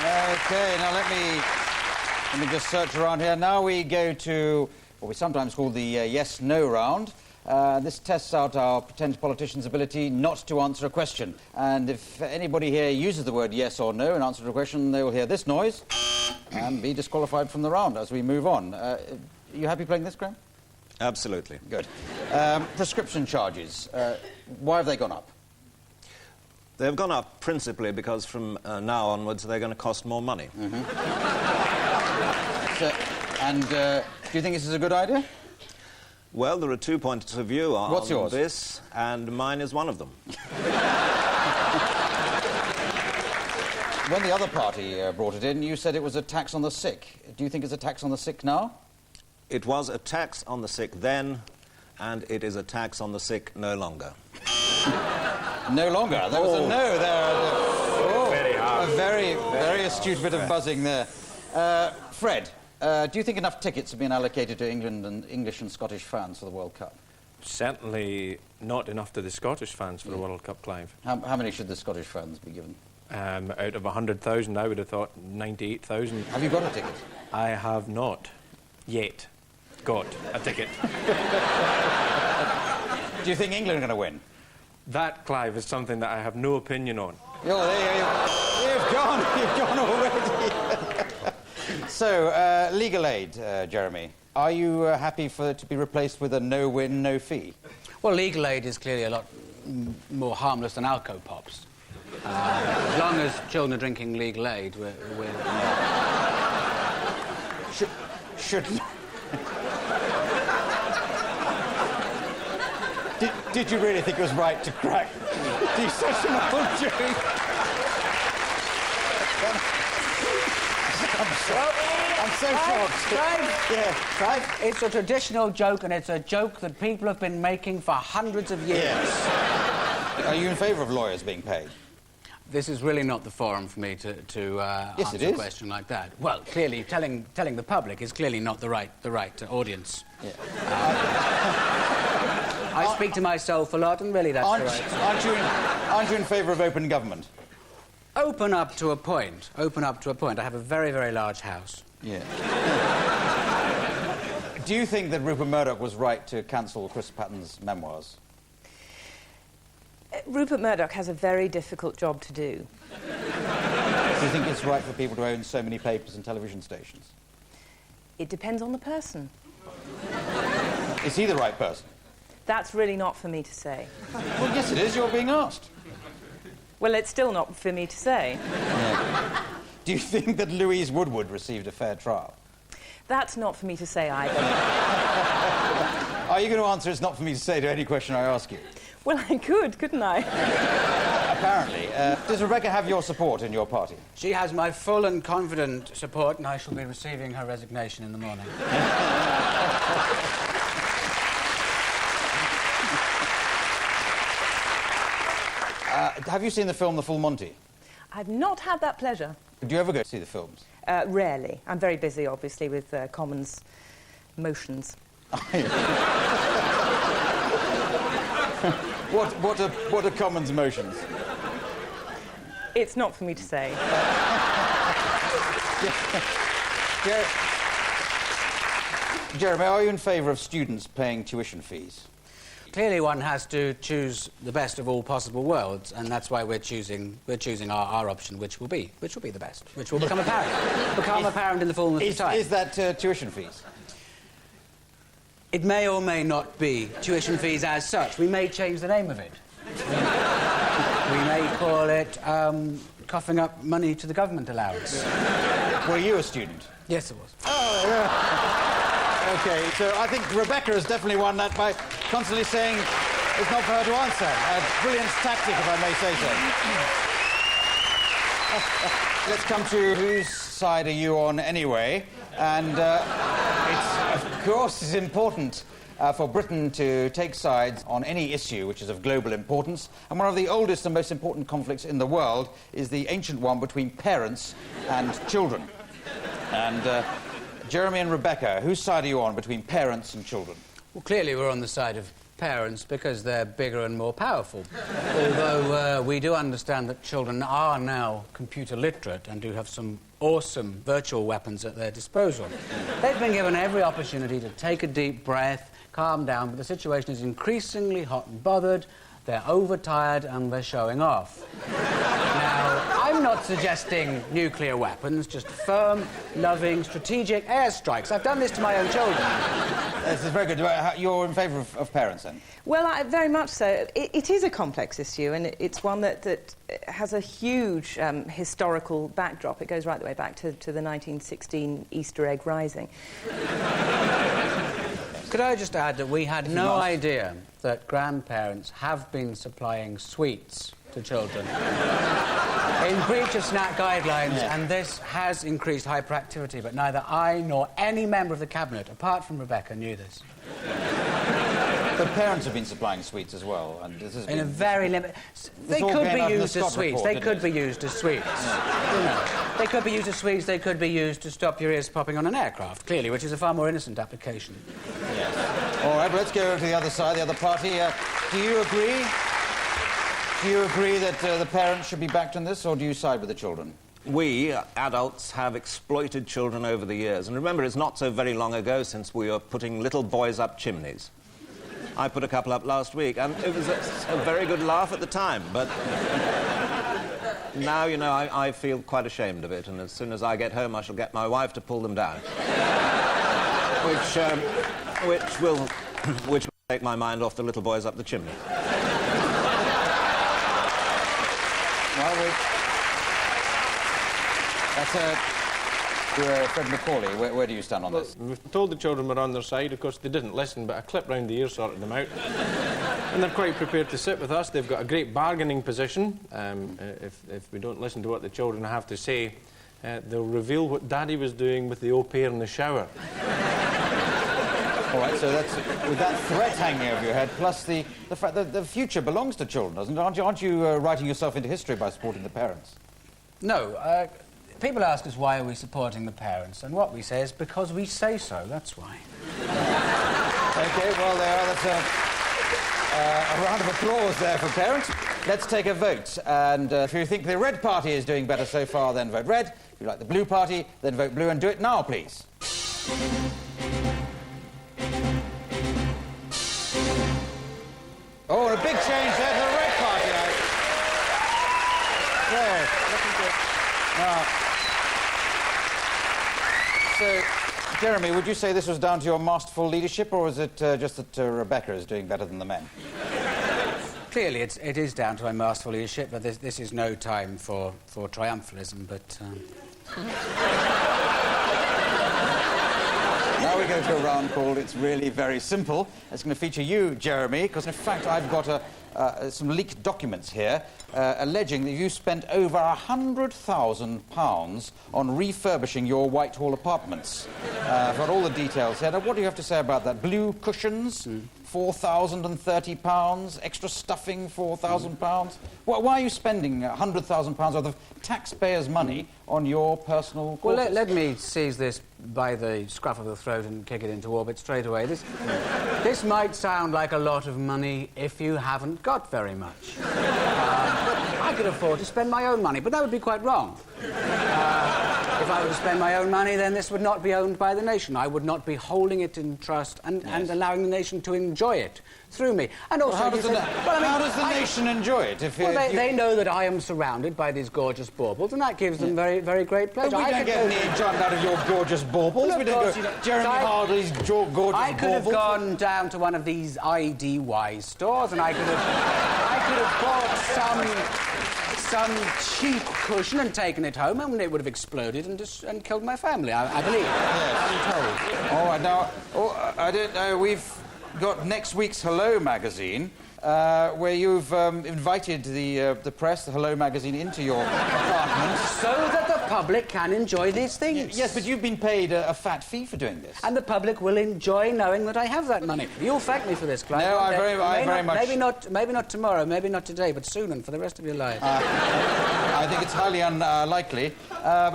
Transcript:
OK, now let me just search around here. Now we go to what we sometimes call the yes-no round. This tests out our pretend politicians' ability not to answer a question. And if anybody here uses the word yes or no in answer to a question, they will hear this noise and be disqualified from the round as we move on. Are you happy playing this, Graeme? Absolutely. Good. Prescription charges. Why have they gone up? They've gone up principally because from now onwards they're going to cost more money. Mm-hmm. Do you think this is a good idea? Well, there are 2 points of view on What's yours? This, and mine is one of them. When the other party brought it in, you said it was a tax on the sick. Do you think it's a tax on the sick now? It was a tax on the sick then, and it is a tax on the sick no longer. No longer? There was a no there. Very hard. A very astute bit of buzzing there. Fred, do you think enough tickets have been allocated to England and English and Scottish fans for the World Cup? Certainly not enough to the Scottish fans for the World Cup, Clive. How many should the Scottish fans be given? Out of 100,000, I would have thought 98,000. Have you got a ticket? I have not yet got a ticket. Do you think England are going to win? That, Clive, is something that I have no opinion on. Oh, you've gone already. So, legal aid, Jeremy. Are you happy for it to be replaced with a no-win, no-fee? Well, legal aid is clearly a lot more harmless than Alco-Pops. As long as children are drinking legal aid, we're... Should... Did you really think it was right to crack? Do such an old joke? I'm so shocked. Clive, it's a traditional joke, and it's a joke that people have been making for hundreds of years. Yes. Are you in favour of lawyers being paid? This is really not the forum for me to yes, answer a question like that. Well, clearly, telling the public is clearly not the right audience. Yeah. I speak to myself a lot, and really that's the right... Aren't you in favour of open government? Open up to a point. Open up to a point. I have a very, very large house. Yeah. Do you think that Rupert Murdoch was right to cancel Chris Patton's memoirs? Rupert Murdoch has a very difficult job to do. Do you think it's right for people to own so many papers and television stations? It depends on the person. Is he the right person? That's really not for me to say. Well, yes, it is. You're being asked. Well, it's still not for me to say. Yeah. Do you think that Louise Woodward received a fair trial? That's not for me to say either. Are you going to answer it's not for me to say to any question I ask you? Well, I could, couldn't I? Apparently. Does Rebecca have your support in your party? She has my full and confident support, and I shall be receiving her resignation in the morning. Have you seen the film The Full Monty? I've not had that pleasure. Do you ever go to see the films? Rarely. I'm very busy, obviously, with Commons motions. What are Commons motions? It's not for me to say. Jeremy, are you in favour of students paying tuition fees? Clearly, one has to choose the best of all possible worlds, and that's why we're choosing our option, which will be the best, which will become apparent in the fullness of time. Is that tuition fees? It may or may not be tuition fees as such. We may change the name of it. We may call it coughing up money to the government allowance. Were you a student? Yes, it was. Oh, yeah. OK, so I think Rebecca has definitely won that by constantly saying it's not for her to answer. A brilliant tactic, if I may say so. Let's come to whose side are you on anyway? And of course, it's important for Britain to take sides on any issue which is of global importance. And one of the oldest and most important conflicts in the world is the ancient one between parents and children. And Jeremy and Rebecca, whose side are you on between parents and children? Well, clearly we're on the side of parents because they're bigger and more powerful. Although we do understand that children are now computer literate and do have some awesome virtual weapons at their disposal. They've been given every opportunity to take a deep breath, calm down, but the situation is increasingly hot and bothered. They're overtired and they're showing off. Now, I'm not suggesting nuclear weapons, just firm, loving, strategic airstrikes. I've done this to my own children. This is very good. You're in favour of parents, then? Well, very much so. It is a complex issue, and it's one that has a huge historical backdrop. It goes right the way back to the 1916 Easter egg rising. Could I just add that we had no idea that grandparents have been supplying sweets to children in breach of SNAP guidelines, and this has increased hyperactivity, but neither I nor any member of the Cabinet, apart from Rebecca, knew this. The parents have been supplying sweets as well, and this has been... In a very limited... They could be used as sweets. They could be used as sweets. You know, they could be used as sweets. They could be used to stop your ears popping on an aircraft, clearly, which is a far more innocent application. Yes. All right, let's go to the other side, the other party. Do you agree? Do you agree that the parents should be backed in this, or do you side with the children? We, adults, have exploited children over the years. And remember, it's not so very long ago since we were putting little boys up chimneys. I put a couple up last week, and it was a very good laugh at the time, but now, you know, I feel quite ashamed of it, and as soon as I get home, I shall get my wife to pull them down. which will take my mind off the little boys up the chimney. Well, that's Fred MacAulay, where do you stand on this? We've told the children we're on their side. Of course, they didn't listen, but a clip round the ear sorted them out. And they're quite prepared to sit with us. They've got a great bargaining position. If we don't listen to what the children have to say, they'll reveal what Daddy was doing with the au pair in the shower. All right, so that's with that threat hanging over your head, plus the fact that the future belongs to children, doesn't it? Aren't you writing yourself into history by supporting the parents? No, people ask us why are we supporting the parents, and what we say is because we say so, that's why. OK, well, that's a round of applause there for parents. Let's take a vote, and if you think the Red Party is doing better so far, then vote red. If you like the Blue Party, then vote blue, and do it now, please. Oh, and a big change there to the Red Party. There, looking good. Now, so, Jeremy, would you say this was down to your masterful leadership, or is it just that Rebecca is doing better than the men? Clearly, it is down to my masterful leadership, but this is no time for triumphalism, but... Now we go to a round called It's Really Very Simple. It's going to feature you, Jeremy, because in fact I've got some leaked documents here alleging that you spent over £100,000 on refurbishing your Whitehall apartments. I've got all the details here. Now, what do you have to say about that? Blue cushions, £4,030, extra stuffing, £4,000. Why are you spending £100,000 worth of taxpayers' money on your personal quarters? Well, let me seize this by the scruff of the throat and kick it into orbit straight away. This might sound like a lot of money if you haven't got very much. I could afford to spend my own money, but that would be quite wrong. If I were to spend my own money, then this would not be owned by the nation. I would not be holding it in trust and allowing the nation to enjoy it through me. And also, how does the nation enjoy it? They know that I am surrounded by these gorgeous baubles, and that gives them very, very great pleasure. But we don't get any enjoyment out of your gorgeous baubles. We don't go Jeremy Hardy's gorgeous baubles. I could have gone down to one of these IDY stores, and I could have bought some cheap cushion and taken it home, and it would have exploded and killed my family, I believe. Yes. I'm told. All right, now, I don't know, we've got next week's Hello magazine, where you've invited the press, the Hello magazine, into your apartment. So that the public can enjoy these things. Yes, but you've been paid a fat fee for doing this. And the public will enjoy knowing that I have that money. You'll thank me for this, Clive. No, I very much... Maybe not tomorrow, maybe not today, but soon and for the rest of your life. I think it's highly unlikely. But